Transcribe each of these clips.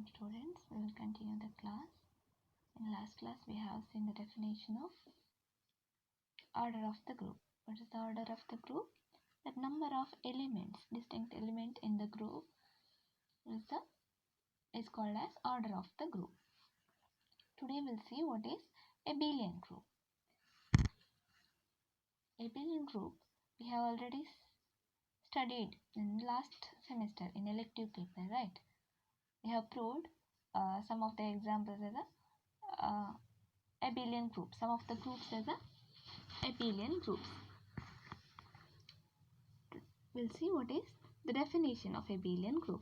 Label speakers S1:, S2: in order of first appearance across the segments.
S1: students, we will continue the class. In last class we have seen the definition of order of the group. What is the order of the group? The number of elements, distinct element in the group is called as order of the group. Today we'll see what is abelian group. Abelian group we have already studied in last semester in elective paper, right? We have proved some of the examples as a abelian group. Some of the groups as a abelian groups. We'll see what is the definition of abelian group.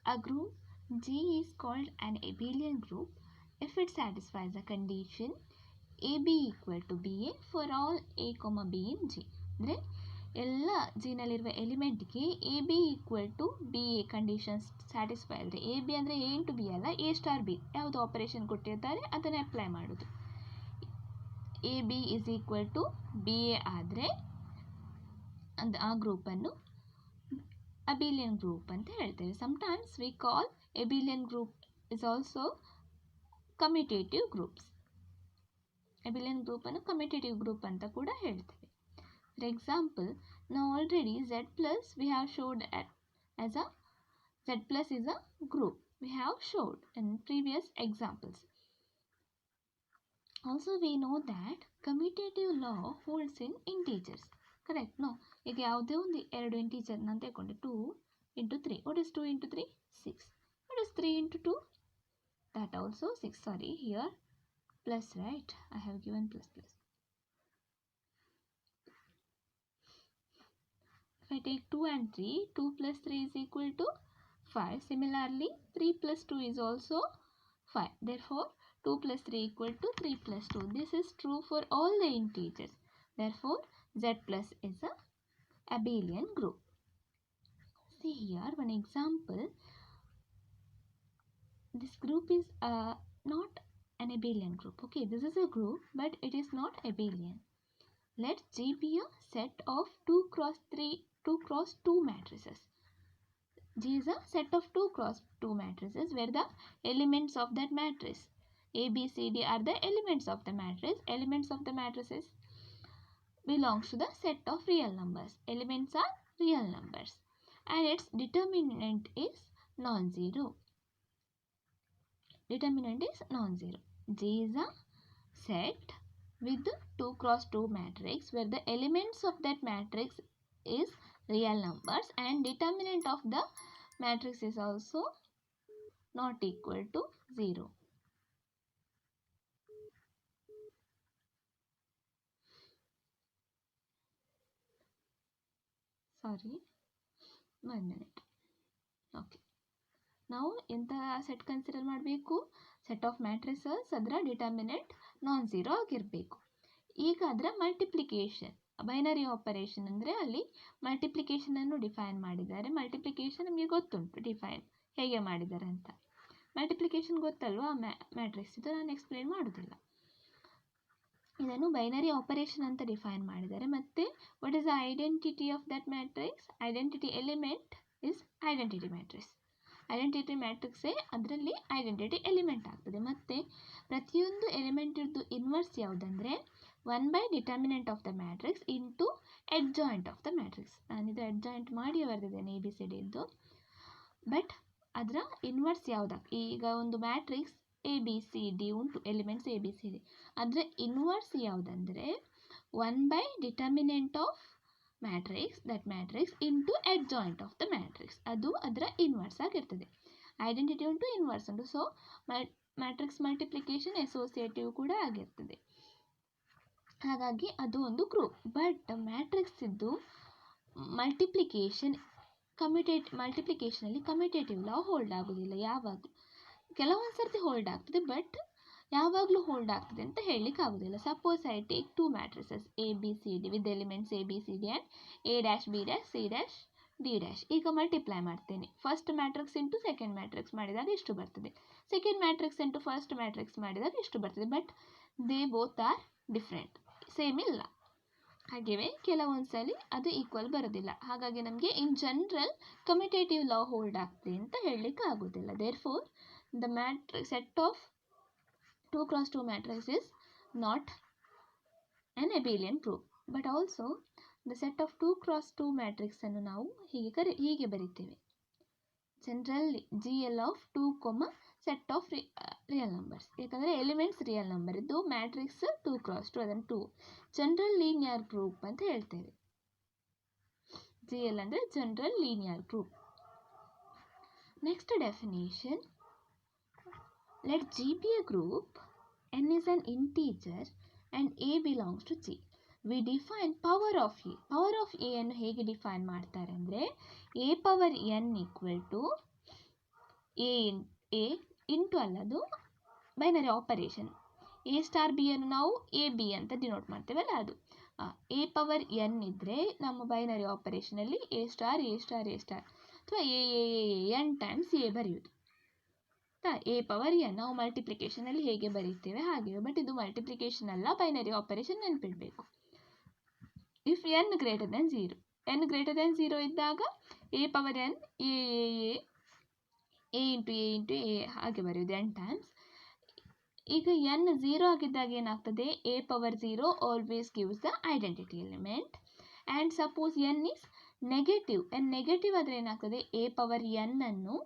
S1: A group G is called an abelian group if it satisfies the condition AB equal to BA for all A, B in G. ಅಂದರೆ ಎಲ್ಲ ಜಿನಲ್ಲಿರುವ ಎಲಿಮೆಂಟ್ಗೆ A B equal to B A conditions satisfy ಆದರೆ A B ಅಂದರೆ A into B ಅಲ್ಲ A star B ಯಾವುದು operation ಕೊಟ್ಟಿರ್ತಾರೆ ಅದನ್ನು ಅಪ್ಲೈ ಮಾಡೋದು. A B is equal to B A ಆದರೆ ಆ ಗ್ರೂಪನ್ನು abelian group ಅಂತ ಹೇಳ್ತೇವೆ. Sometimes we call abelian group is also commutative groups. abelian group ಅನ್ನು commutative group ಅಂತ ಕೂಡ ಹೇಳ್ತೇವೆ. For example, now already Z plus we have showed as a Z plus is a group. We have showed in previous examples. Also we know that commutative law holds in integers. Correct? No. ಈಗ ಯಾವುದೇ ಒಂದು ಎರಡು ಇಂಟೀಜರ್ನ ತಗೊಂಡೆ 2 into 3. What is 2 into 3? 6. What is 3 into 2? That also 6. Sorry, here plus, right? I have given plus. If I take 2 and 3, 2 plus 3 is equal to 5. Similarly, 3 plus 2 is also 5. Therefore, 2 plus 3 equal to 3 plus 2. This is true for all the integers. Therefore, Z plus is a abelian group. See here one example. This group is not an abelian group. Okay, this is a group but it is not abelian. Let G be a set of 2 cross 2 matrices. G is a set of 2 cross 2 matrices where the elements of that matrix A, B, C, D are the elements of the matrix. Elements of the matrices belongs to the set of real numbers. Elements are real numbers and its determinant is non-zero. Determinant is non-zero. G is a set with 2 cross 2 matrix where the elements of that matrix is real numbers and determinant of the matrix is also not equal to 0. Sorry, 1 minute. Okay. ನಾವು ಎಂತಹ set consider ಮಾಡಬೇಕು? Set of matrices ಅದರ determinant non zero ಆಗಿರಬೇಕು. ಈಗ ಅದರ multiplication binary operation ಅಂದರೆ ಅಲ್ಲಿ ಮಲ್ಟಿಪ್ಲಿಕೇಶನನ್ನು define ಮಾಡಿದ್ದಾರೆ. ಮಲ್ಟಿಪ್ಲಿಕೇಶನ್ ನಮಗೆ ಗೊತ್ತುಂಟು ಡಿಫೈನ್ ಹೇಗೆ ಮಾಡಿದ್ದಾರೆ ಅಂತ. ಮಲ್ಟಿಪ್ಲಿಕೇಶನ್ ಗೊತ್ತಲ್ವಾ ಮ್ಯಾಟ್ರಿಕ್ಸ್, ಇದು ನಾನು ಎಕ್ಸ್ಪ್ಲೇನ್ ಮಾಡೋದಿಲ್ಲ. ಇದನ್ನು ಬೈನರಿ ಆಪರೇಷನ್ ಅಂತ ಡಿಫೈನ್ ಮಾಡಿದ್ದಾರೆ. ಮತ್ತು what is the identity of that matrix? Identity element is identity matrix. Identity ಮ್ಯಾಟ್ರಿಕ್ಸೇ ಅದರಲ್ಲಿ ಐಡೆಂಟಿಟಿ ಎಲಿಮೆಂಟ್ ಆಗ್ತದೆ. ಮತ್ತು ಪ್ರತಿಯೊಂದು ಎಲಿಮೆಂಟಿದ್ದು ಇನ್ವರ್ಸ್ ಯಾವುದಂದರೆ 1 determinant of the matrix into adjoint of the matrix. ನಾನಿದು ಅಡ್ಜಾಯಿಂಟ್ ಮಾಡಿ ಬರೆದಿದ್ದೇನೆ ಎ ಬಿ ಸಿ ಡಿ ಇದ್ದು. ಬಟ್ ಅದರ ಇನ್ವರ್ಸ್ ಯಾವುದಾಗ್ತದೆ? ಈಗ ಒಂದು matrix A B C D ಉಂಟು, elements A B C D. ಅದರ ಇನ್ವರ್ಸ್ ಯಾವುದಂದರೆ 1 determinant of matrix that matrix into adjoint of the matrix. ಅದು ಅದರ ಇನ್ವರ್ಸ್ ಆಗಿರ್ತದೆ. ಐಡೆಂಟಿಟಿ ಉಂಟು, ಇನ್ವರ್ಸ್ ಉಂಟು. ಸೊ ಮ್ಯಾಟ್ರಿಕ್ಸ್ ಮಲ್ಟಿಪ್ಲಿಕೇಶನ್ ಅಸೋಸಿಯೇಟಿವ್ ಕೂಡ ಆಗಿರ್ತದೆ. ಹಾಗಾಗಿ ಅದು ಒಂದು ಗ್ರೂಪ್. ಬಟ್ ಮ್ಯಾಟ್ರಿಕ್ಸ್ ಇದ್ದು ಮಲ್ಟಿಪ್ಲಿಕೇಶನಲ್ಲಿ ಕಮ್ಯುಟೇಟಿವ್ ಲಾ ಹೋಲ್ಡ್ ಆಗೋದಿಲ್ಲ ಯಾವಾಗಲೂ. ಕೆಲವೊಂದು ಸರ್ತಿ ಹೋಲ್ಡ್ ಆಗ್ತದೆ ಬಟ್ ಯಾವಾಗಲೂ ಹೋಲ್ಡ್ ಆಗ್ತದೆ ಅಂತ ಹೇಳಲಿಕ್ಕೆ ಆಗೋದಿಲ್ಲ. Suppose I take 2 matrices A B C D with elements A B C D and A dash be dash C dash D dash. ಈಗ ಮಲ್ಟಿಪ್ಲೈ ಮಾಡ್ತೇನೆ. First matrix into second matrix ಮಾಡಿದಾಗ ಇಷ್ಟು ಬರ್ತದೆ. Second matrix into first matrix ಮಾಡಿದಾಗ ಇಷ್ಟು ಬರ್ತದೆ. But they both are different, same ಇಲ್ಲ. ಹಾಗೆಯೇ ಕೆಲವೊಂದ್ಸಲಿ ಅದು ಈಕ್ವಲ್ ಬರೋದಿಲ್ಲ. ಹಾಗಾಗಿ ನಮಗೆ in general commutative law hold ಆಗ್ತದೆ ಅಂತ ಹೇಳಲಿಕ್ಕೆ ಆಗೋದಿಲ್ಲ. Therefore the matrix set of 2x2 matrix is not an abelian proof. But also the set of 2x2 matrix ಅನ್ನು ನಾವು ಹೀಗೆ ಬರೀತೇವೆ. General GL of 2, set of real numbers. ಯಾಕಂದರೆ elements real number ಇದ್ದು ಮ್ಯಾಟ್ರಿಕ್ಸ್ 2x2 ಅದನ್ನು 2 general linear proof ಅಂತ ಹೇಳ್ತೇವೆ. GL ಅಂದರೆ general linear proof. Next definition, let G be a group, n is an integer and A belongs to G. We define power of A. Power of A ಅನ್ನು ಹೇಗೆ define ಮಾಡ್ತಾರೆ ಅಂದರೆ A power n equal to A into ಅಲ್ಲದು binary operation A star B ಅನ್ನು ನಾವು AB ಅಂತ denote ಮಾಡ್ತೇವಲ್ಲ ಅದು. A ಪವರ್ n ಇದ್ದರೆ ನಮ್ಮ ಬೈನರಿ ಆಪರೇಷನಲ್ಲಿ A ಸ್ಟಾರ್ ಅಥವಾ n ಟೈಮ್ಸ್ A ಬರೆಯುವುದು. A ಪವರ್ n ನಾವು ಮಲ್ಟಿಪ್ಲಿಕೇಶನಲ್ಲಿ ಹೇಗೆ ಬರೀತೇವೆ ಹಾಗೆ, ಬಟ್ ಇದು ಮಲ್ಟಿಪ್ಲಿಕೇಶನ್ ಅಲ್ಲ, ಬೈನರಿ ಆಪರೇಷನ್ ನೆನಪಿಡಬೇಕು. ಇಫ್ n ಗ್ರೇಟರ್ ದೆನ್ 0 ಇದ್ದಾಗ A power n A into A ಹಾಗೆ ಬರೆಯುವುದು n ಟೈಮ್ಸ್. ಈಗ n 0 ಆಗಿದ್ದಾಗ ಏನಾಗ್ತದೆ, A power 0 always gives the identity element. And suppose n is negative, negative ಆದರೆ ಏನಾಗ್ತದೆ, A ಪವರ್ n ಅನ್ನು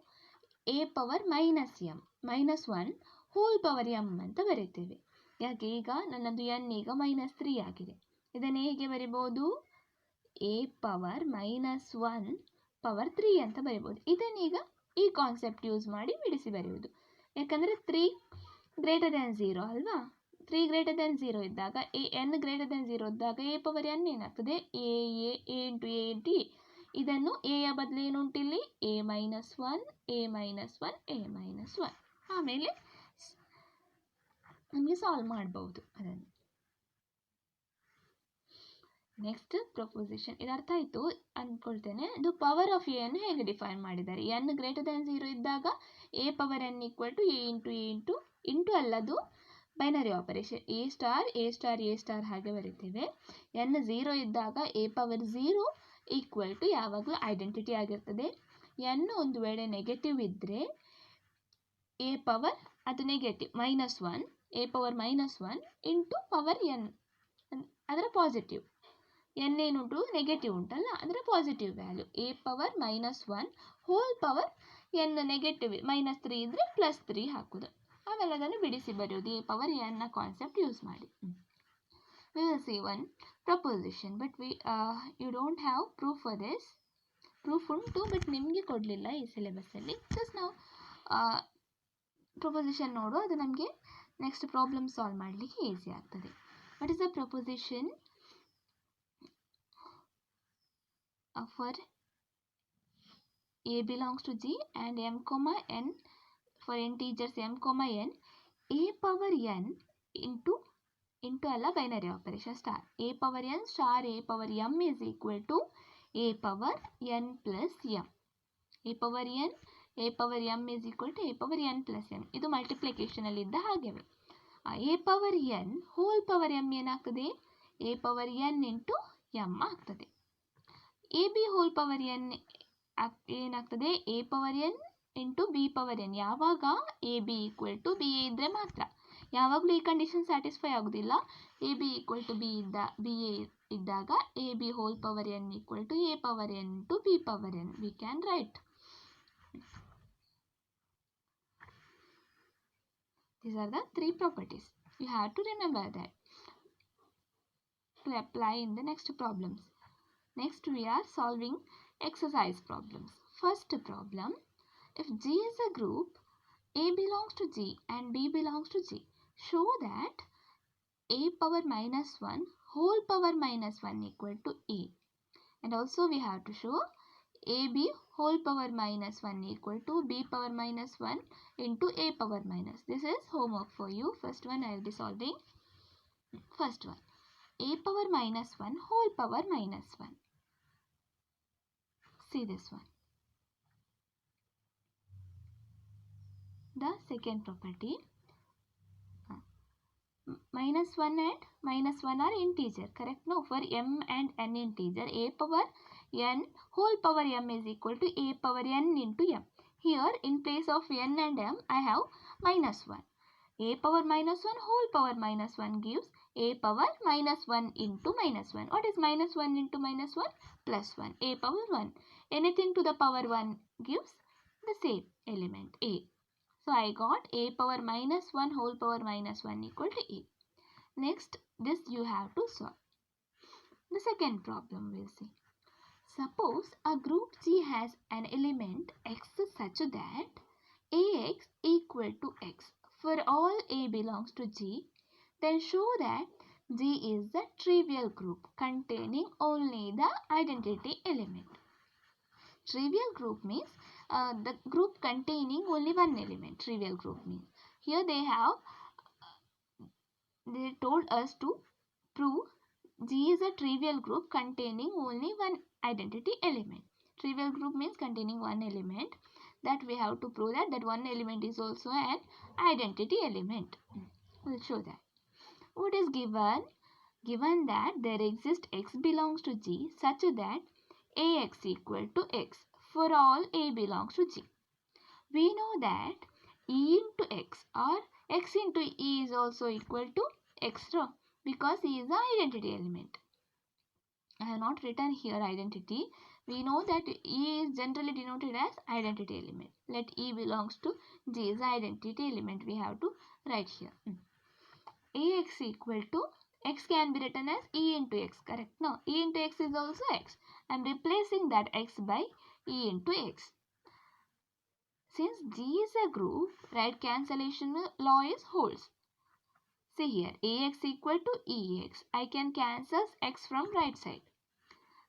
S1: A power -1 whole power m ಅಂತ ಬರೀತೇವೆ. ಯಾಕೆ, ಈಗ ನನ್ನದು n ಈಗ -3 ಆಗಿದೆ. ಇದನ್ನು ಹೇಗೆ ಬರಿಬೋದು, A ಪವರ್ -1 ಪವರ್ 3 ಅಂತ ಬರಿಬೋದು. ಇದನ್ನೀಗ ಈ ಕಾನ್ಸೆಪ್ಟ್ ಯೂಸ್ ಮಾಡಿ ಬಿಡಿಸಿ ಬರೆಯುವುದು. ಯಾಕಂದರೆ 3 ಗ್ರೇಟರ್ ದ್ಯಾನ್ 0 ಅಲ್ವಾ. 3 ಗ್ರೇಟರ್ ದ್ಯಾನ್ 0 ಇದ್ದಾಗ n ಗ್ರೇಟರ್ ದ್ಯಾನ್ 0 ಇದ್ದಾಗ A ಪವರ್ n ಏನಾಗ್ತದೆ, A ಇಂಟು A. ಇದನ್ನು A ಯ ಬದಲು ಏನುಂಟು ಇಲ್ಲಿ, A -1 ಆಮೇಲೆ ನಮಗೆ ಸಾಲ್ವ್ ಮಾಡಬಹುದು ಅದನ್ನು. ನೆಕ್ಸ್ಟ್ ಪ್ರಪೋಸಿಷನ್, ಇದು ಅರ್ಥ ಆಯಿತು ಅಂದ್ಕೊಳ್ತೇನೆ. ಇದು ಪವರ್ ಆಫ್ ಎ ಅನ್ನು ಹೇಗೆ ಡಿಫೈನ್ ಮಾಡಿದ್ದಾರೆ. n ಗ್ರೇಟರ್ ದ್ಯಾನ್ 0 ಇದ್ದಾಗ A power n equal to A into ಅಲ್ಲದು ಬೈನರಿ ಆಪರೇಷನ್ A ಸ್ಟಾರ್ ಹಾಗೆ ಬರೀತೇವೆ. n 0 ಇದ್ದಾಗ A ಪವರ್ 0 ಈಕ್ವಲ್ ಟು ಯಾವಾಗಲೂ ಐಡೆಂಟಿಟಿ ಆಗಿರ್ತದೆ. n ಒಂದು ವೇಳೆ ನೆಗೆಟಿವ್ ಇದ್ದರೆ A ಪವರ್ ಅದು negative -1 A power -1 into power n ಅದರ ಪಾಸಿಟಿವ್. n ಏನುಂಟು ನೆಗೆಟಿವ್ ಉಂಟಲ್ಲ, ಅದರ positive value A power -1 whole power n negative -3 ಇದ್ದರೆ +3 ಹಾಕೋದು. ಆಮೇಲೆ ಅದನ್ನು ಬಿಡಿಸಿ ಬರೆಯೋದು A ಪವರ್ n ನ ಕಾನ್ಸೆಪ್ಟ್ ಯೂಸ್ ಮಾಡಿ. We will see one proposition, but you don't have proof for this. Proof ಉಂಟು, ಬಟ್ ನಿಮಗೆ ಕೊಡಲಿಲ್ಲ ಈ ಸಿಲೆಬಸ್ಸಲ್ಲಿ. ಜಸ್ಟ್ ನಾವು ಪ್ರೊಪೊಸಿಷನ್ ನೋಡು, ಅದು ನಮಗೆ ನೆಕ್ಸ್ಟ್ ಪ್ರಾಬ್ಲಮ್ ಸಾಲ್ವ್ ಮಾಡಲಿಕ್ಕೆ ಈಸಿ ಆಗ್ತದೆ. What is the proposition for A belongs to G and m, n for integers m, n A power n into ಅಲ್ಲ binary operation star A power n star A power m is equal to A power n plus m. A power m is equal to A power n plus m. ಇದು ಮಲ್ಟಿಪ್ಲಿಕೇಶನಲ್ಲಿದ್ದ ಹಾಗೆವೇ. A power n whole power m ಏನಾಗ್ತದೆ, A power n into m ಆಗ್ತದೆ. A B whole power n ಏನಾಗ್ತದೆ, A power n into B power n. ಯಾವಾಗ A B equal to B A ಇದ್ದರೆ ಮಾತ್ರ. ಯಾವಾಗಲೂ ಈ ಕಂಡೀಷನ್ ಸ್ಯಾಟಿಸ್ಫೈ ಆಗೋದಿಲ್ಲ. A B equal to B A ಇದ್ದಾಗ A B whole power n equal to A power n to B power n. We can write. These are the 3 properties. You have to remember that to apply in the next problems. Next we are solving exercise problems. First problem, if G is a group, A belongs to G and B belongs to G, show that A power -1 whole power -1 equal to A. And also we have to show AB whole power -1 equal to B power -1 into A power minus. This is homework for you. First one I will be solving. First one, A power -1 whole power -1. See this one. The second property, -1 and -1 are integer, correct? No, for m and n integer, a power n whole power m is equal to a power n into m. Here in place of n and m I have -1. A power -1 whole power -1 gives a power -1 into -1. What is -1 into -1? +1. A power 1. Anything to the power 1 gives the same element a. So I got a power -1 whole power -1 equal to a. Next, this you have to solve. The second problem we'll see. Suppose a group G has an element x such that ax equal to x for all a belongs to G, then show that G is the trivial group containing only the identity element. Trivial group means the group containing only one element. Trivial group means here they told us to prove G is a trivial group containing only one identity element. Trivial group means containing one element, that we have to prove that one element is also an identity element. We'll show that. What is given? Given that there exists x belongs to G such that ax equal to x for all a belongs to G. We know that e into x or x into e is also equal to x row because e is the identity element. I have not written here identity. We know that e is generally denoted as identity element. Let e belongs to G is the identity element. We have to write here. Ax equal to x can be written as e into x, correct? No, e into x is also x. I am replacing that x by e into x. Since G is a group, right cancellation law is holds. See here, ax equal to ex. I can cancel x from right side.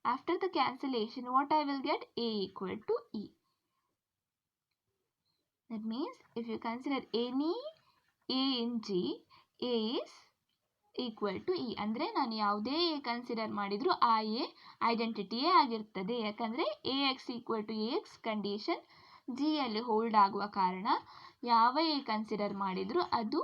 S1: After the cancellation, what I will get? A equal to e. That means if you consider any a in G, a is equal to e. ಅಂದರೆ ನಾನು ಯಾವುದೇ a consider ಮಾಡಿದ್ರು ಆ a ಐಡೆಂಟಿಟಿಯೇ ಆಗಿರ್ತದೆ. ಯಾಕಂದರೆ ax equal to ax condition G ಅಲ್ಲಿ hold ಆಗುವ ಕಾರಣ ಯಾವ a ಕನ್ಸಿಡರ್ ಮಾಡಿದ್ರು ಅದು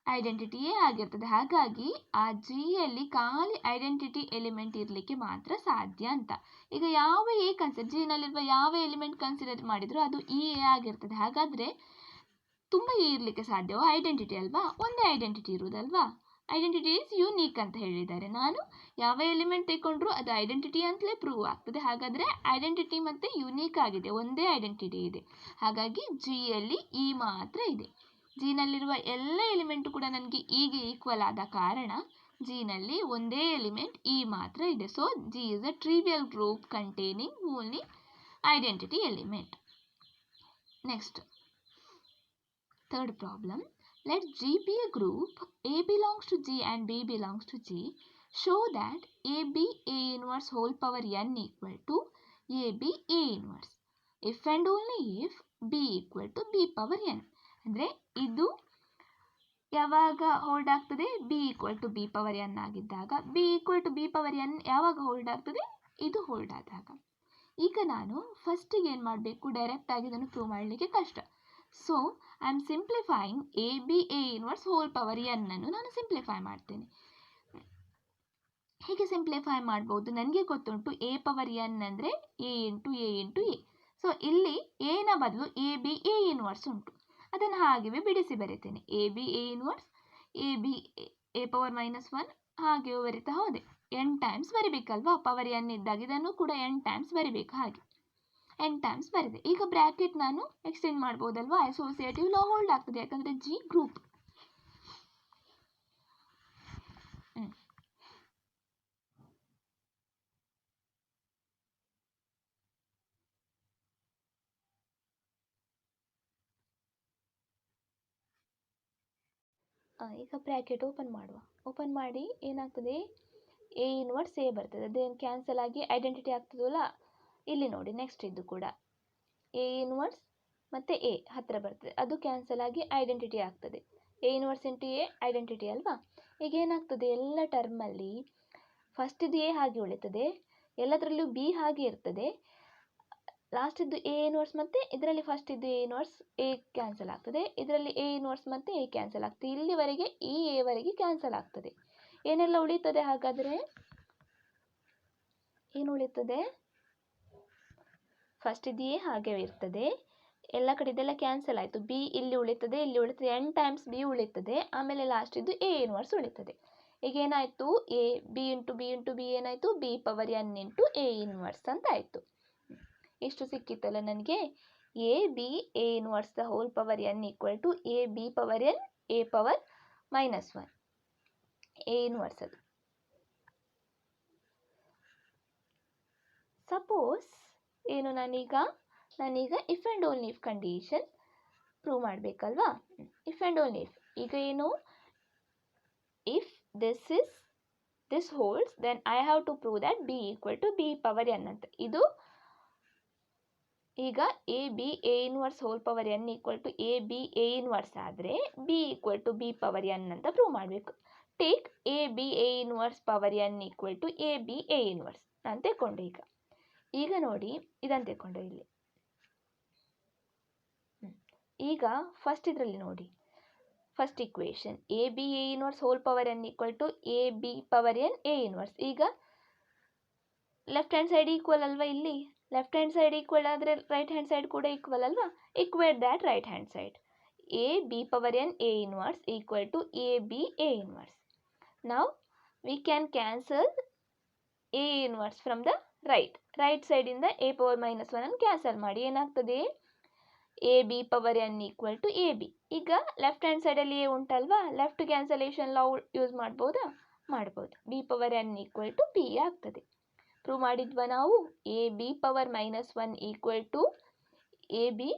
S1: ಐಡೆಂಟಿಟಿಯೇ ಆಗಿರ್ತದೆ. ಹಾಗಾಗಿ ಆ G ಯಲ್ಲಿ ಖಾಲಿ ಐಡೆಂಟಿಟಿ ಎಲಿಮೆಂಟ್ ಇರಲಿಕ್ಕೆ ಮಾತ್ರ ಸಾಧ್ಯ ಅಂತ. ಈಗ ಯಾವ a ಕನ್ಸಿಡರ್ G ನಲ್ಲಿರುವ ಯಾವ ಎಲಿಮೆಂಟ್ ಕನ್ಸಿಡರ್ ಮಾಡಿದ್ರು ಅದು ಈ a ಆಗಿರ್ತದೆ. ಹಾಗಾದರೆ ತುಂಬ ಎ ಇರಲಿಕ್ಕೆ ಸಾಧ್ಯವೋ? ಐಡೆಂಟಿಟಿ ಅಲ್ವಾ, ಒಂದೇ ಐಡೆಂಟಿಟಿ ಇರುವುದಲ್ವಾ. ಐಡೆಂಟಿಟಿ ಈಸ್ ಯೂನಿಕ್ ಅಂತ ಹೇಳಿದ್ದಾರೆ. ನಾನು ಯಾವ ಎಲಿಮೆಂಟ್ ತೆಗೊಂಡ್ರು ಅದು ಐಡೆಂಟಿಟಿ ಅಂತಲೇ ಪ್ರೂವ್ ಆಗ್ತದೆ. ಹಾಗಾದರೆ ಐಡೆಂಟಿಟಿ ಮತ್ತು ಯೂನಿಕ್ ಆಗಿದೆ, ಒಂದೇ ಐಡೆಂಟಿಟಿ ಇದೆ. ಹಾಗಾಗಿ ಜಿಯಲ್ಲಿ ಇ ಮಾತ್ರ ಇದೆ. ಜಿನಲ್ಲಿರುವ ಎಲ್ಲ ಎಲಿಮೆಂಟು ಕೂಡ ನನಗೆ ಇಗೆ ಈಕ್ವಲ್ ಆದ ಕಾರಣ ಜಿನಲ್ಲಿ ಒಂದೇ ಎಲಿಮೆಂಟ್ ಇ ಮಾತ್ರ ಇದೆ. So G is a trivial group containing only identity element. Next, third problem. Let G be a group. A belongs to G and B belongs to G. Show that AB A inverse whole power n equal to AB A inverse. If and only if B equal to B power n. ಅಂದರೆ ಇದು ಯಾವಾಗ hold ಆಗ್ತದೆ? B equal to B power n ಆಗಿದ್ದಾಗ. B equal to B power n ಯಾವಾಗ hold ಆಗ್ತದೆ? ಇದು hold ಆದಾಗ. ಈಗ ನಾನು ಫಸ್ಟಿಗೆ ಏನು ಮಾಡಬೇಕು? ಡೈರೆಕ್ಟಾಗಿ ಇದನ್ನು ಪ್ರೂವ್ ಮಾಡಲಿಕ್ಕೆ ಕಷ್ಟ. So I am simplifying A B A inverse whole power N ಅನ್ನು ನಾನು ಸಿಂಪ್ಲಿಫೈ ಮಾಡ್ತೇನೆ. ಹೇಗೆ ಸಿಂಪ್ಲಿಫೈ ಮಾಡ್ಬೋದು? ನನಗೆ ಗೊತ್ತುಂಟು ಎ ಪವರ್ ಎನ್ ಅಂದರೆ A into A into A. So ಇಲ್ಲಿ ಎನ ಬದಲು ಎ ಬಿ ಎ ಇನ್ವರ್ಸ್ ಉಂಟು, ಅದನ್ನು ಹಾಗೆಯೇ ಬಿಡಿಸಿ ಬರೀತೇನೆ. A B A inverse A B A power -1 ಹಾಗೆಯೇ ಬರಿತಾ ಹೋದೆ. ಎನ್ ಟೈಮ್ಸ್ ಬರಿಬೇಕಲ್ವಾ, ಪವರ್ ಎನ್ ಇದ್ದಾಗ ಇದನ್ನು ಕೂಡ ಎನ್ ಟೈಮ್ಸ್ ಬರಿಬೇಕು. ಹಾಗೆ ಎನ್ ಟೈಮ್ಸ್ ಬರಿದೆ. ಈಗ ಬ್ರ್ಯಾಕೆಟ್ ನಾನು ಎಕ್ಸ್ಟೆಂಡ್ ಮಾಡ್ಬೋದಲ್ವಾ, ಅಸೋಸಿಯೇಟಿವ್ ಲಾ ಹೋಲ್ಡ್ ಆಗ್ತದೆ ಯಾಕಂದರೆ ಜಿ ಗ್ರೂಪ್. ಈಗ ಬ್ರ್ಯಾಕೆಟ್ ಓಪನ್ ಮಾಡುವ. ಓಪನ್ ಮಾಡಿ ಏನಾಗ್ತದೆ? ಎ ಇನ್ವರ್ಸ್ ಎ ಬರ್ತದೆ. ಅದೇನು ಕ್ಯಾನ್ಸಲ್ ಆಗಿ ಐಡೆಂಟಿಟಿ ಆಗ್ತದಲ್ಲ, ಇಲ್ಲಿ ನೋಡಿ ನೆಕ್ಸ್ಟ್ ಇದು ಕೂಡ ಎ ಇನ್ವರ್ಸ್ ಮತ್ತು ಎ ಹತ್ತಿರ ಬರ್ತದೆ, ಅದು ಕ್ಯಾನ್ಸಲ್ ಆಗಿ ಐಡೆಂಟಿಟಿ ಆಗ್ತದೆ. A inverse into A identity ಅಲ್ವಾ. ಈಗ ಏನಾಗ್ತದೆ? ಎಲ್ಲ ಟರ್ಮಲ್ಲಿ ಫಸ್ಟ್ ಇದು ಎ ಹಾಗೆ ಉಳಿತದೆ, ಎಲ್ಲದರಲ್ಲೂ ಬಿ ಹಾಗೆ ಇರ್ತದೆ, ಲಾಸ್ಟ್ ಇದ್ದು ಎ ಇನ್ವರ್ಸ್ ಮತ್ತು ಇದರಲ್ಲಿ ಫಸ್ಟ್ ಇದ್ದು ಎ ಇನ್ವರ್ಸ್ ಎ ಕ್ಯಾನ್ಸಲ್ ಆಗ್ತದೆ, ಇದರಲ್ಲಿ ಎ ಇನ್ವರ್ಸ್ ಮತ್ತು ಎ ಕ್ಯಾನ್ಸಲ್ ಆಗ್ತದೆ, ಇಲ್ಲಿವರೆಗೆ ಈ ಎವರೆಗೆ ಕ್ಯಾನ್ಸಲ್ ಆಗ್ತದೆ. ಏನೆಲ್ಲ ಉಳಿತದೆ ಹಾಗಾದರೆ? ಏನು ಉಳಿತದೆ? ಫಸ್ಟ್ ಇದು ಎ ಹಾಗೆ ಇರ್ತದೆ, ಎಲ್ಲ ಕಡೆ ಇದೆಲ್ಲ ಕ್ಯಾನ್ಸಲ್ ಆಯಿತು, ಬಿ ಇಲ್ಲಿ ಉಳಿತದೆ, ಇಲ್ಲಿ ಉಳಿತದೆ, n ಟೈಮ್ಸ್ ಬಿ ಉಳಿತದೆ, ಆಮೇಲೆ ಲಾಸ್ಟ್ ಇದ್ದು ಎ ಇನ್ವರ್ಸ್ ಉಳಿತದೆ. ಈಗ ಏನಾಯಿತು? A B into B into B ಏನಾಯಿತು? B power n into A inverse ಅಂತ ಆಯಿತು. ಎಷ್ಟು ಸಿಕ್ಕಿತ್ತಲ್ಲ ನನಗೆ? A B A inverse the whole power n equal to A B power n A power -1 A inverse ಅದು. ಸಪೋಸ್ ಏನು ನಾನೀಗ if and only if condition prove ಮಾಡಬೇಕಲ್ವಾ? If and only if. ಈಗ ಏನು? If this holds then I have to prove that B equal to B power n ಅಂತ. ಇದು ಈಗ A B A inverse whole power n equal to A B A inverse ಆದರೆ B equal to B power n ಅಂತ prove ಮಾಡಬೇಕು. Take A B A inverse power n equal to A B A inverse ನಾನು ತೆಕ್ಕೊಂಡೆ. ಈಗ ನೋಡಿ ಇದನ್ನು ತೆಕ್ಕೊಂಡೆ ಇಲ್ಲಿ. ಈಗ ಫಸ್ಟ್ ಇದರಲ್ಲಿ ನೋಡಿ, first equation A B A inverse whole power n equal to A B power n A inverse. ಈಗ ಲೆಫ್ಟ್ ಹ್ಯಾಂಡ್ ಸೈಡ್ ಈಕ್ವಲ್ ಅಲ್ವಾ? ಇಲ್ಲಿ ಲೆಫ್ಟ್ ಹ್ಯಾಂಡ್ ಸೈಡ್ ಈಕ್ವಲ್ ಆದರೆ ರೈಟ್ ಹ್ಯಾಂಡ್ ಸೈಡ್ ಕೂಡ ಈಕ್ವಲ್ ಅಲ್ವಾ? Equate that right hand side. A B power n A inverse equal to A B A inverse. ನಾವು we can cancel A inverse from the right ಸೈಡಿಂದ A power -1 ಅನ್ನು cancel ಮಾಡಿ. ಏನಾಗ್ತದೆ? A B power n equal to A B. ಈಗ left hand ಸೈಡಲ್ಲಿ A ಉಂಟಲ್ವಾ? Left cancellation law use ಮಾಡ್ಬೋದಾ? ಮಾಡ್ಬೋದು. B power n equal to B ಆಗ್ತದೆ. ಪ್ರೂವ್ ಮಾಡಿದ್ವಾ ನಾವು? A B power -1 equal to A B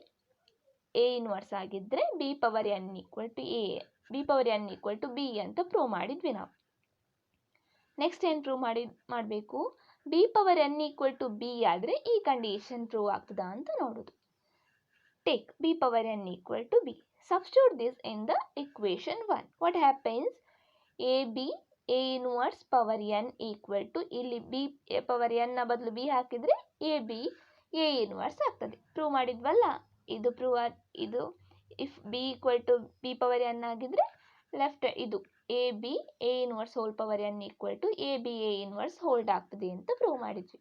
S1: A inverse ಆಗಿದ್ದರೆ B power n equal to B power n equal to B ಅಂತ prove ಮಾಡಿದ್ವಿ ನಾವು. Next ಏನು ಪ್ರೂವ್ ಮಾಡಬೇಕು? B power n equal to B ಆದರೆ ಈ ಕಂಡೀಷನ್ ಪ್ರೂವ್ ಆಗ್ತದಾ ಅಂತ ನೋಡೋದು. Take b power n equal to b. Substitute this in the equation 1. What happens? ab a inverse power n equal to ಇಲ್ಲಿ b power n ನ ಬದಲು b ಹಾಕಿದರೆ ab a inverse ಆಗ್ತದೆ. ಪ್ರೂವ್ ಮಾಡಿದ್ವಲ್ಲ? ಇದು if b equal to b power n ಆಗಿದ್ರೆ left ಇದು ab a inverse whole power n equal to ab a inverse hold ಆಗ್ತದೆ ಅಂತ ಪ್ರೂವ್ ಮಾಡಿದ್ವಿ.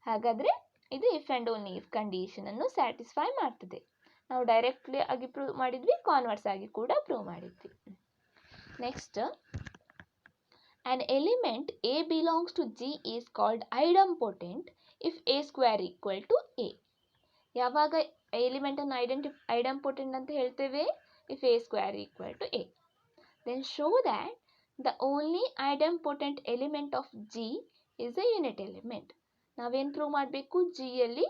S1: ಹಾಗಾದರೆ ಇದು if and only if condition ಅನ್ನು ಸ್ಯಾಟಿಸ್ಫೈ ಮಾಡ್ತದೆ. ನಾವು ಡೈರೆಕ್ಟ್ಲಿ ಆಗಿ ಪ್ರೂವ್ ಮಾಡಿದ್ವಿ, ಕಾನ್ವರ್ಸ್ ಆಗಿ ಕೂಡ ಪ್ರೂವ್ ಮಾಡಿದ್ವಿ. Next, an element a belongs to G is called idempotent if a square equal to a. ಯಾವಾಗ ಎಲಿಮೆಂಟ್ ಅನ್ನು ಐಡೆಂಪೊಟೆಂಟ್ ಅಂತ ಹೇಳ್ತೇವೆ? if a square equal to a. Then show that the only idempotent element of G is a unit element. ನಾವೇನು prove ಮಾಡಬೇಕು? G ಯಲ್ಲಿ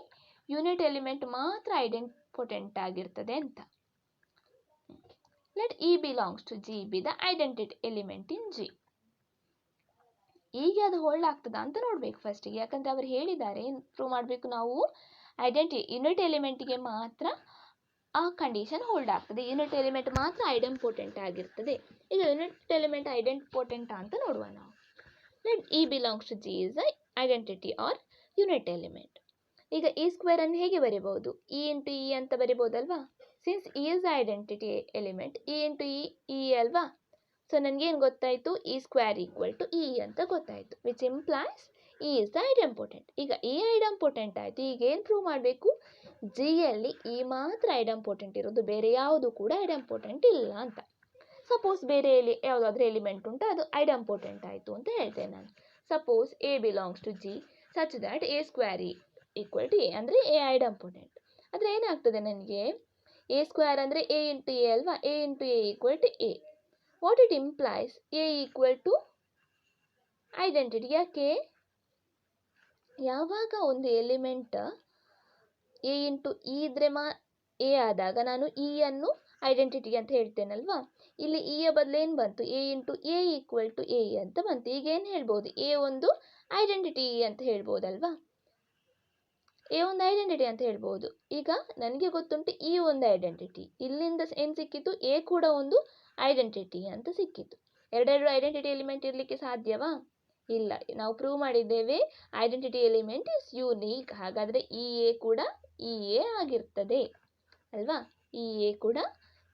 S1: unit element ಮಾತ್ರ idempotent ಆಗಿರ್ತದೆ ಅಂತ. Let E belongs to G be the identity element in G. ಈಗ ಅದು hold ಆಗ್ತದಾ ಅಂತ ನೋಡಬೇಕು ಫಸ್ಟಿಗೆ. ಯಾಕಂದರೆ ಅವರು ಹೇಳಿದ್ದಾರೆ ಪ್ರೂವ್ ಮಾಡಬೇಕು ನಾವು ಯೂನಿಟ್ ಎಲಿಮೆಂಟಿಗೆ ಮಾತ್ರ ಆ ಕಂಡೀಷನ್ ಹೋಲ್ಡ್ ಆಗ್ತದೆ, ಯೂನಿಟ್ ಎಲಿಮೆಂಟ್ ಮಾತ್ರ ಐಡೆಂಪೊಟೆಂಟ್ ಆಗಿರ್ತದೆ. ಈಗ ಯೂನಿಟ್ ಎಲಿಮೆಂಟ್ ಐಡೆಂಪೊಟೆಂಟ್ ಅಂತ ನೋಡುವ ನಾವು. Let E belongs to G is a identity or unit element. ಈಗ ಇ ಸ್ಕ್ವೇರ್ ಅನ್ನು ಹೇಗೆ ಬರೀಬಹುದು? ಇ ಇಂಟು ಇ ಅಂತ ಬರೀಬಹುದಲ್ವಾ? Since E is identity element, E into E ಅಲ್ವಾ? ಸೊ ನನಗೇನು ಗೊತ್ತಾಯಿತು? E square equal to E ಅಂತ ಗೊತ್ತಾಯಿತು, which implies E is the idempotent. ಈಗ ಇ ಐಡೆಂಪೊಟೆಂಟ್ ಆಯಿತು. ಈಗ ಏನು ಪ್ರೂವ್ ಮಾಡಬೇಕು? ಜಿಯಲ್ಲಿ ಇ ಮಾತ್ರ ಐಡೆಂಪೊಟೆಂಟ್ ಇರೋದು, ಬೇರೆ ಯಾವುದು ಕೂಡ ಐಡೆಂಪೊಟೆಂಟ್ ಇಲ್ಲ ಅಂತ. ಸಪೋಸ್ ಬೇರೆ ಯಾವುದಾದ್ರೂ ಎಲಿಮೆಂಟ್ ಉಂಟು, ಅದು ಐಡೆಂಪೊಟೆಂಟ್ ಆಯಿತು ಅಂತ ಹೇಳ್ತೇನೆ ನಾನು. Suppose a belongs to G such that a square equal to a ಅಂದರೆ ಎ ಐಡೆಂಪೊಟೆಂಟ್. ಆದರೆ ಏನಾಗ್ತದೆ ನನಗೆ? ಎ ಸ್ಕ್ವೇರ್ ಅಂದರೆ ಎ ಇಂಟು ಎ ಅಲ್ವಾ? A into A equal to a. What it implies? A equal to identity. ಯಾಕೆ? ಯಾವಾಗ ಒಂದು element a into e ಇದ್ರೆ ಎ ಆದಾಗ ನಾನು ಇ ಅನ್ನು ಐಡೆಂಟಿಟಿ ಅಂತ ಹೇಳ್ತೇನಲ್ವಾ? ಇಲ್ಲಿ ಇಯ ಬದಲು ಏನು ಬಂತು? A into A equal to A ಅಂತ ಬಂತು. ಈಗ ಏನು ಹೇಳ್ಬೋದು? ಎ ಒಂದು ಐಡೆಂಟಿಟಿ ಅಂತ ಹೇಳ್ಬೋದಲ್ವಾ? ಎ ಒಂದು ಐಡೆಂಟಿಟಿ ಅಂತ ಹೇಳ್ಬೋದು. ಈಗ ನನಗೆ ಗೊತ್ತುಂಟು ಇ ಒಂದು ಐಡೆಂಟಿಟಿ, ಇಲ್ಲಿಂದ ಏನು ಸಿಕ್ಕಿತು? ಎ ಕೂಡ ಒಂದು ಐಡೆಂಟಿಟಿ ಅಂತ ಸಿಕ್ಕಿತು. ಎರಡೆರಡು ಐಡೆಂಟಿಟಿ ಎಲಿಮೆಂಟ್ ಇರಲಿಕ್ಕೆ ಸಾಧ್ಯವಾ? ಇಲ್ಲ. ನಾವು ಪ್ರೂವ್ ಮಾಡಿದ್ದೇವೆ ಐಡೆಂಟಿಟಿ ಎಲಿಮೆಂಟ್ ಇಸ್ ಯೂನಿಕ್. ಹಾಗಾದರೆ ಇ ಎ ಕೂಡ ಇ ಎ ಆಗಿರ್ತದೆ ಅಲ್ವಾ. ಇ ಎ ಕೂಡ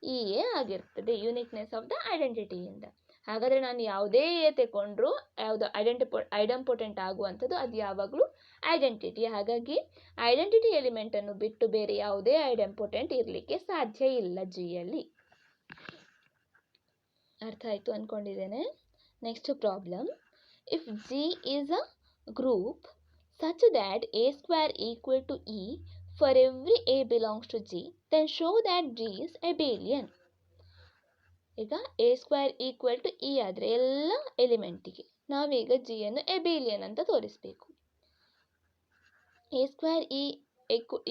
S1: ಇ ಎ ಆಗಿರ್ತದೆ ಯುನಿಕ್ನೆಸ್ ಆಫ್ ದ ಐಡೆಂಟಿಟಿಯಿಂದ. ಹಾಗಾದರೆ ನಾನು ಯಾವುದೇ ಎ ತಗೊಂಡ್ರು ಯಾವುದು ಐಡೆಂಪೊಟೆಂಟ್ ಆಗುವಂಥದ್ದು ಅದು ಯಾವಾಗಲೂ ಐಡೆಂಟಿಟಿ. ಹಾಗಾಗಿ ಐಡೆಂಟಿಟಿ ಎಲಿಮೆಂಟನ್ನು ಬಿಟ್ಟು ಬೇರೆ ಯಾವುದೇ ಐಡೆಂಪೊಟೆಂಟ್ ಇರಲಿಕ್ಕೆ ಸಾಧ್ಯ ಇಲ್ಲ ಜಿಯಲ್ಲಿ. ಅರ್ಥ ಆಯಿತು ಅಂದ್ಕೊಂಡಿದ್ದೇನೆ. Next problem. If G is a group such that a square equal to e for every a belongs to g, then show that g is abelian. ಈಗ a square equal to e ಆದರೆ ಎಲ್ಲ ಎಲಿಮೆಂಟಿಗೆ ನಾವೀಗ g ಅನ್ನು abelian ಅಂತ ತೋರಿಸಬೇಕು. a square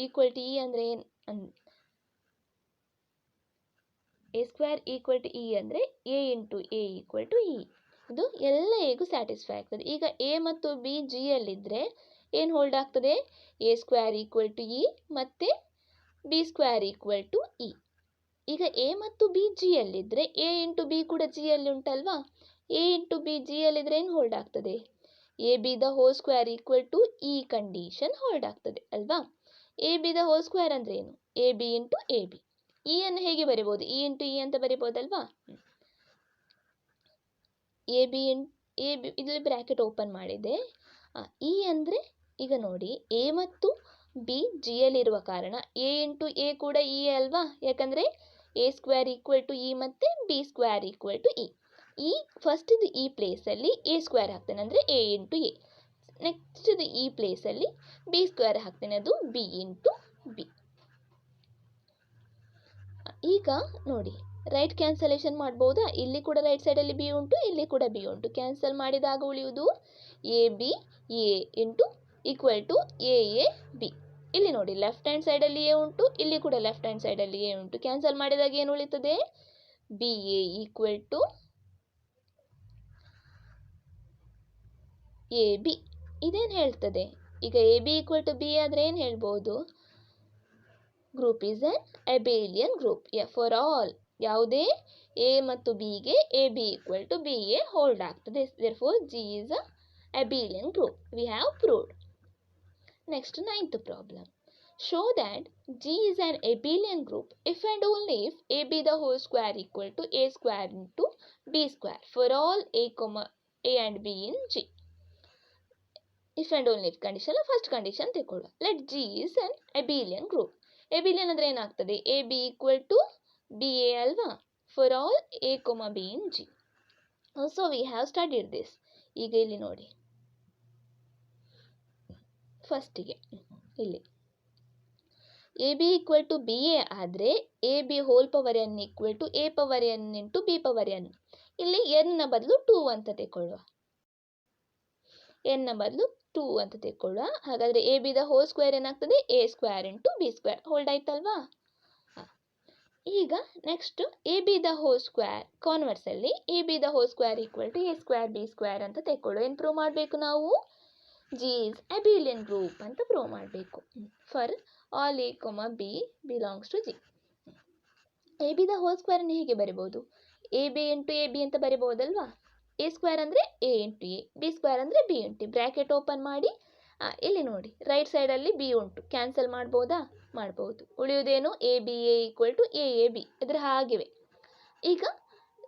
S1: equal to e ಅಂದರೆ a square equal to e ಅಂದರೆ a into a equal to e. ಇದು ಎಲ್ಲ ಎಗೂ ಸ್ಯಾಟಿಸ್ಫೈ ಆಗ್ತದೆ. ಈಗ a ಮತ್ತು b g ಯಲ್ಲಿದ್ದರೆ ಏನು ಹೋಲ್ಡ್ ಆಗ್ತದೆ? a square equal to E ಮತ್ತು b square equal to E. ಈಗ a ಮತ್ತು b ಜಿಯಲ್ಲಿದ್ದರೆ a ಇಂಟು ಬಿ ಕೂಡ ಜಿಯಲ್ಲಿ ಉಂಟಲ್ವಾ. a ಇಂಟು ಬಿ ಜಿಯಲ್ಲಿದ್ದರೆ ಏನು ಹೋಲ್ಡ್ ಆಗ್ತದೆ? A B the whole square equal to E condition hold ಆಗ್ತದೆ ಅಲ್ವಾ. A B the whole square ಅಂದರೆ ಏನು? A B into A B. E ಅನ್ನು ಹೇಗೆ ಬರಿಬೋದು? ಇ ಇಂಟು ಇ ಅಂತ ಬರಿಬೋದಲ್ವಾ. ಎ ಬಿ ಇದರಲ್ಲಿ ಬ್ರ್ಯಾಕೆಟ್ ಓಪನ್ ಮಾಡಿದೆ. ಇ ಅಂದರೆ ಈಗ ನೋಡಿ ಎ ಮತ್ತು ಬಿ ಜಿಯಲ್ಲಿರುವ ಕಾರಣ ಎ ಇಂಟು ಎ ಕೂಡ ಇ ಅಲ್ವಾ. ಯಾಕಂದರೆ A square equal to E ಮತ್ತು B square equal to E. ಈ ಫಸ್ಟ್ ಇದು ಈ ಪ್ಲೇಸಲ್ಲಿ ಎ ಸ್ಕ್ವೇರ್ ಹಾಕ್ತೇನೆ ಅಂದರೆ ಎ ಇಂಟು ಎ. ನೆಕ್ಸ್ಟ್ ಇದು ಈ ಪ್ಲೇಸಲ್ಲಿ ಬಿ ಸ್ಕ್ವೇರ್ ಹಾಕ್ತೇನೆ, ಅದು ಬಿ ಇಂಟು ಬಿ. ಈಗ ನೋಡಿ ರೈಟ್ ಕ್ಯಾನ್ಸಲೇಷನ್ ಮಾಡ್ಬೋದಾ? ಇಲ್ಲಿ ಕೂಡ ರೈಟ್ ಸೈಡಲ್ಲಿ ಬಿ ಉಂಟು, ಇಲ್ಲಿ ಕೂಡ ಬಿ ಉಂಟು. ಕ್ಯಾನ್ಸಲ್ ಮಾಡಿದಾಗ ಉಳಿಯುವುದು A B A into equal to A A B. ಇಲ್ಲಿ ನೋಡಿ ಲೆಫ್ಟ್ ಹ್ಯಾಂಡ್ ಸೈಡಲ್ಲಿ ಎ ಉಂಟು, ಇಲ್ಲಿ ಕೂಡ ಲೆಫ್ಟ್ ಹ್ಯಾಂಡ್ ಸೈಡಲ್ಲಿ ಎ ಉಂಟು. ಕ್ಯಾನ್ಸಲ್ ಮಾಡಿದಾಗ ಏನು ಉಳಿತದೆ? B A equal to A B. ಇದೇನು ಹೇಳ್ತದೆ? ಈಗ A B equal to B ಆದರೆ ಏನು ಹೇಳ್ಬೋದು? Group is an abelian group for all. ಯಾವುದೇ ಎ ಮತ್ತು ಬಿಗೆ A B equal to B A hold ಆಗ್ತದೆ. Therefore G is a abelian group. We have proved. Next, ninth problem. Show that G is an abelian group if and only if AB the whole square equal to A square into B square for all A and B in G. If and only if condition, first condition ತೆಕೊಳ್ಳ. Let G is an abelian group. Abelian ಅಂದರೆ ಏನಾಗ್ತದೆ? AB equal to BA ಅಲ್ವಾ? For all A, B in G. Also we have studied this. ಈಗ ಇಲ್ಲಿ ನೋಡಿ ಫಸ್ಟಿಗೆ ಇಲ್ಲಿ A B equal to B A ಆದರೆ A B whole power N equal to A power N into B power N. ಇಲ್ಲಿ ಎನ್ನ ಬದಲು 2 ಅಂತ ತೆಗೊಳ್ಳುವ. ಎನ್ನ ಬದಲು 2 ಅಂತ ತೆಗೊಳ್ಳುವ. ಹಾಗಾದರೆ A B the whole square ಏನಾಗ್ತದೆ? A square into B square hold ಆಯ್ತಲ್ವಾ. ಈಗ next A B the whole square ಕಾನ್ವರ್ಸಲ್ಲಿ A B the whole square equal to A square B square ಅಂತ ತೆಗೊಳ್ಳುವ. ಏನು ಪ್ರೂವ್ ಮಾಡಬೇಕು ನಾವು? G is abelian group ಅಂತ ಪ್ರೂವ್ ಮಾಡಬೇಕು. For all A B belongs to G. A B the whole ಸ್ಕ್ವೇರನ್ನು ಹೇಗೆ ಬರಿಬೋದು? A B into A B ಅಂತ ಬರಿಬೋದಲ್ವಾ. ಎ ಸ್ಕ್ವೇರ್ ಅಂದರೆ A into A, B square ಅಂದರೆ ಬಿ ಇಂಟು. ಬ್ರ್ಯಾಕೆಟ್ ಓಪನ್ ಮಾಡಿ ಇಲ್ಲಿ ನೋಡಿ ರೈಟ್ ಸೈಡಲ್ಲಿ ಬಿ ಉಂಟು. ಕ್ಯಾನ್ಸಲ್ ಮಾಡ್ಬೋದಾ? ಮಾಡ್ಬೋದು. ಉಳಿಯುವುದೇನು? A B A equal to A A B. ಇದರ ಹಾಗೆವೆ. ಈಗ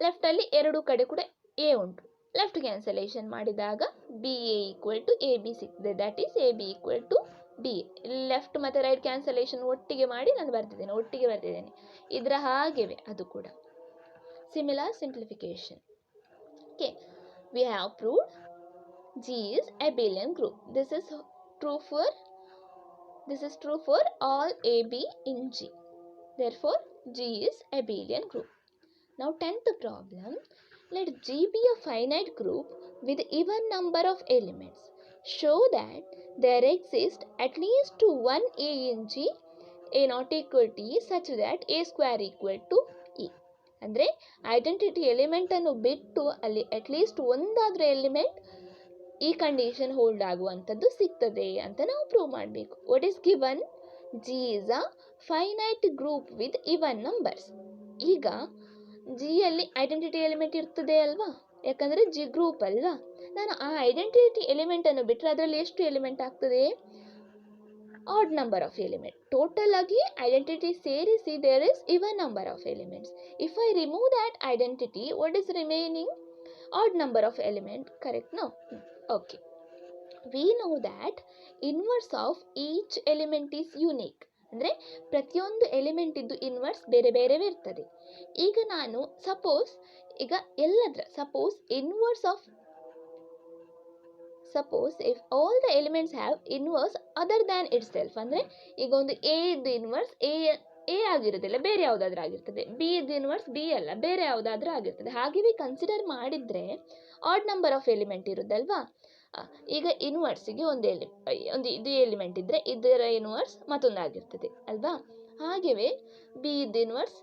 S1: ಲೆಫ್ಟಲ್ಲಿ ಎರಡು ಕಡೆ ಕೂಡ ಎ ಉಂಟು. ಲೆಫ್ಟ್ ಕ್ಯಾನ್ಸಲೇಷನ್ ಮಾಡಿದಾಗ B A equal to A B ಸಿಗ್ತದೆ. That is A B equal to B A. Left ಮತ್ತು ರೈಟ್ ಕ್ಯಾನ್ಸಲೇಷನ್ ಒಟ್ಟಿಗೆ ಮಾಡಿ ನಾನು ಒಟ್ಟಿಗೆ ಬರ್ತಿದ್ದೇನೆ. ಇದರ ಹಾಗೆವೆ ಅದು ಕೂಡ similar simplification. Okay, we have proved G is abelian group. This is true for all AB in G. Therefore, G is abelian group. Now 10th problem. Let G be a finite group with even number of elements. Show that there exists at least one A in G, A not equal to E such that A square equal to E. ಅಂದರೆ identity ಎಲಿಮೆಂಟನ್ನು ಬಿಟ್ಟು ಅಲ್ಲಿ at least ಒಂದಾದರೂ element ಈ condition hold ಆಗುವಂಥದ್ದು ಸಿಗ್ತದೆ ಅಂತ ನಾವು prove ಮಾಡಬೇಕು. What is given? G is a finite group with even numbers. ಈಗ ಜಿಯಲ್ಲಿ ಐಡೆಂಟಿಟಿ ಎಲಿಮೆಂಟ್ ಇರ್ತದೆ ಅಲ್ವಾ, ಯಾಕಂದರೆ ಜಿ ಗ್ರೂಪ್ ಅಲ್ವಾ. ನಾನು ಆ ಐಡೆಂಟಿಟಿ ಎಲಿಮೆಂಟನ್ನು ಬಿಟ್ಟರೆ ಅದರಲ್ಲಿ ಎಷ್ಟು ಎಲಿಮೆಂಟ್ ಆಗ್ತದೆ? odd number of element. Total ಆಗಿ identity ಸೇರಿಸಿ there is even number of elements. If I remove that identity, what is remaining? Odd number of element, correct? No? Okay. We know that inverse of each element is unique. ಅಂದರೆ ಪ್ರತಿಯೊಂದು element ಇದ್ದು inverse ಬೇರೆ ಬೇರೆವೇ ಇರ್ತದೆ. ಈಗ ನಾನು suppose if all the elements have inverse other than itself, ಅಂದರೆ ಈಗ ಒಂದು ಎ ಇದ್ದು ಇನ್ವರ್ಸ್ ಎ ಆಗಿರೋದಿಲ್ಲ, ಬೇರೆ ಯಾವುದಾದ್ರೂ ಆಗಿರ್ತದೆ. ಬಿ ಇದ್ದು ಇನ್ವರ್ಸ್ ಬಿ ಅಲ್ಲ, ಬೇರೆ ಯಾವುದಾದ್ರೂ ಆಗಿರ್ತದೆ. ಹಾಗೆ ಕನ್ಸಿಡರ್ ಮಾಡಿದರೆ ಆಡ್ ನಂಬರ್ ಆಫ್ ಎಲಿಮೆಂಟ್ ಇರುತ್ತಲ್ವಾ. ಈಗ ಇನ್ವರ್ಸಿಗೆ ಒಂದು ಇದು ಎಲಿಮೆಂಟ್ ಇದ್ದರೆ ಇದರ ಇನ್ವರ್ಸ್ ಮತ್ತೊಂದಾಗಿರ್ತದೆ ಅಲ್ವಾ. ಹಾಗೆಯೇ ಬಿ ಇದ್ದು ಇನ್ವರ್ಸ್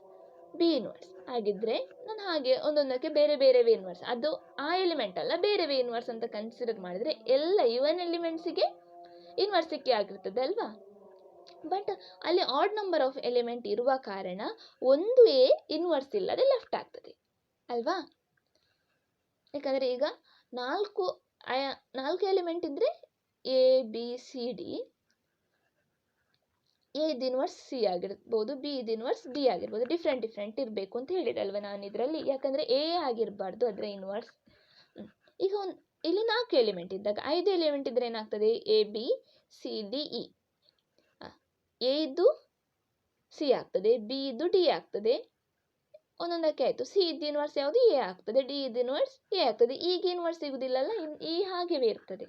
S1: ಬಿ ಇನ್ವರ್ಸ್ ಆಗಿದ್ದರೆ ನಾನು ಹಾಗೆ ಒಂದೊಂದಕ್ಕೆ ಬೇರೆ ಬೇರೆವೇ ಇನ್ವರ್ಸ್, ಅದು ಆ ಎಲಿಮೆಂಟ್ ಅಲ್ಲ ಬೇರೆವೇ ಇನ್ವರ್ಸ್ ಅಂತ ಕನ್ಸಿಡರ್ ಮಾಡಿದರೆ ಎಲ್ಲ ಇವನ್ ಎಲಿಮೆಂಟ್ಸಿಗೆ ಇನ್ವರ್ಸಿಕ್ಕೆ ಆಗಿರ್ತದೆ ಅಲ್ವಾ. ಬಟ್ ಅಲ್ಲಿ ಆಡ್ ನಂಬರ್ ಆಫ್ ಎಲಿಮೆಂಟ್ ಇರುವ ಕಾರಣ ಒಂದು ಎ ಇನ್ವರ್ಸ್ ಇಲ್ಲದೆ ಲೆಫ್ಟ್ ಆಗ್ತದೆ ಅಲ್ವಾ. ಯಾಕಂದರೆ ಈಗ ನಾಲ್ಕು ಎಲಿಮೆಂಟ್ ಇದ್ದರೆ A B C D, A ಇದ್ದು ಇನ್ವರ್ಸ್ ಸಿ ಆಗಿರ್ಬೋದು, ಬಿ ಇದ್ದು ಇನ್ವರ್ಸ್ ಡಿ ಆಗಿರ್ಬೋದು, ಡಿಫ್ರೆಂಟ್ ಇರಬೇಕು ಅಂತ ಹೇಳಿದೆ ಅಲ್ವಾ ನಾನು ಇದರಲ್ಲಿ. ಯಾಕಂದರೆ ಎ ಆಗಿರಬಾರ್ದು ಅದರ ಇನ್ವರ್ಸ್. ಈಗ ಇಲ್ಲಿ 4 ಎಲಿಮೆಂಟ್ ಇದ್ದಾಗ 5 ಎಲಿಮೆಂಟ್ ಇದ್ದರೆ ಏನಾಗ್ತದೆ? A B C D E. A ಇದ್ದು ಸಿ ಆಗ್ತದೆ, ಬಿ ಇದ್ದು ಡಿ ಆಗ್ತದೆ, ಒಂದೊಂದಕ್ಕೆ ಆಯಿತು. ಸಿ ಇದ್ದು ಇನ್ವರ್ಸ್ ಯಾವುದು? ಎ ಆಗ್ತದೆ, ಡಿ ಇದ್ದು ಇನ್ವರ್ಸ್ ಎ ಆಗ್ತದೆ. ಈಗ ಇನ್ವರ್ಸ್ ಸಿಗುವುದಿಲ್ಲಲ್ಲ, ಈ ಹಾಗೆವೇ ಇರ್ತದೆ.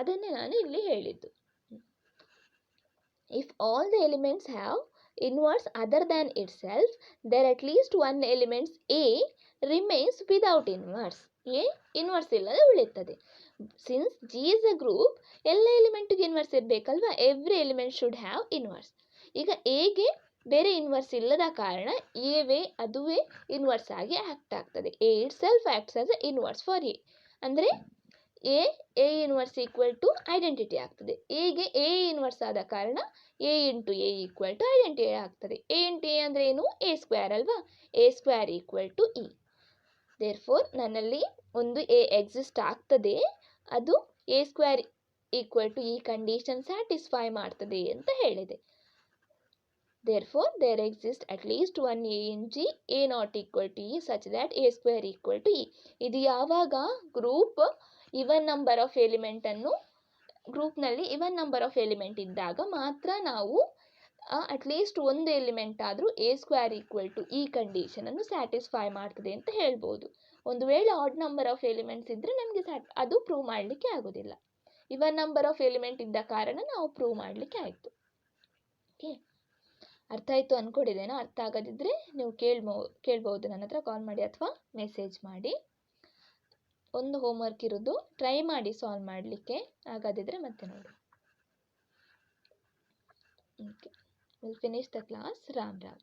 S1: ಅದನ್ನೇ ನಾನು ಇಲ್ಲಿ ಹೇಳಿದ್ದು. If all the elements have inverse other than itself, there at least one element A remains without inverse. A inverse ಇಲ್ಲದೆ ಉಳಿಯುತ್ತದೆ. Since G is a group, ಎಲ್ಲ ಎಲಿಮೆಂಟ್ಗೆ ಇನ್ವರ್ಸ್ ಇರಬೇಕಲ್ವಾ. Every element should have inverse. ಈಗ ಎಗೆ ಬೇರೆ inverse ಇಲ್ಲದ ಕಾರಣ ಅದುವೇ ಇನ್ವರ್ಸ್ ಆಗಿ ಆ್ಯಕ್ಟ್ ಆಗ್ತದೆ. A itself acts as a inverse for A. ಅಂದರೆ A inverse equal to identity ಆಗ್ತದೆ. ಎಗೆ ಎ ಇನ್ವರ್ಸ್ ಆದ ಕಾರಣ A into A equal to identity ಆಗ್ತದೆ. ಎ ಇಂಟು ಎ ಅಂದರೆ ಏನು? ಎ ಸ್ಕ್ವೇರ್ ಅಲ್ವಾ. A square equal to E. Therefore ನನ್ನಲ್ಲಿ ಒಂದು ಎ ಎಕ್ಸಿಸ್ಟ್ ಆಗ್ತದೆ, ಅದು A square equal to E condition satisfy ಮಾಡ್ತದೆ ಅಂತ ಹೇಳಿದೆ. Therefore, there exists at least one A in G, A not equal to E such that A square equal to E. ಇದು ಯಾವಾಗ group even number of element ಅನ್ನು ಗ್ರೂಪ್ನಲ್ಲಿ even number of element ಇದ್ದಾಗ ಮಾತ್ರ ನಾವು at least ಒಂದು element ಆದರೂ A square equal to ಈ ಕಂಡೀಷನನ್ನು satisfy ಮಾಡ್ತದೆ ಅಂತ ಹೇಳ್ಬೋದು. ಒಂದು ವೇಳೆ ಆಡ್ ನಂಬರ್ ಆಫ್ ಎಲಿಮೆಂಟ್ಸ್ ಇದ್ದರೆ ನಮಗೆ ಅದು ಪ್ರೂವ್ ಮಾಡಲಿಕ್ಕೆ ಆಗೋದಿಲ್ಲ. ಇವನ್ ನಂಬರ್ ಆಫ್ ಎಲಿಮೆಂಟ್ ಇದ್ದ ಕಾರಣ ನಾವು ಪ್ರೂವ್ ಮಾಡಲಿಕ್ಕೆ ಆಯಿತು. ಓಕೆ, ಅರ್ಥ ಆಯಿತು ಅಂದ್ಕೊಂಡಿದ್ದೇನೋ. ಅರ್ಥ ಆಗದಿದ್ದರೆ ನೀವು ಕೇಳ್ಬೋದು, ನನ್ನ ಹತ್ರ ಕಾಲ್ ಮಾಡಿ ಅಥವಾ ಮೆಸೇಜ್ ಮಾಡಿ. ಒಂದು ಹೋಮ್ವರ್ಕ್ ಇರೋದು, ಟ್ರೈ ಮಾಡಿ ಸಾಲ್ವ್ ಮಾಡಲಿಕ್ಕೆ. ಆಗದಿದ್ದರೆ ಮತ್ತೆ ನೋಡಿ. Okay, will finish the class. Ram Ram.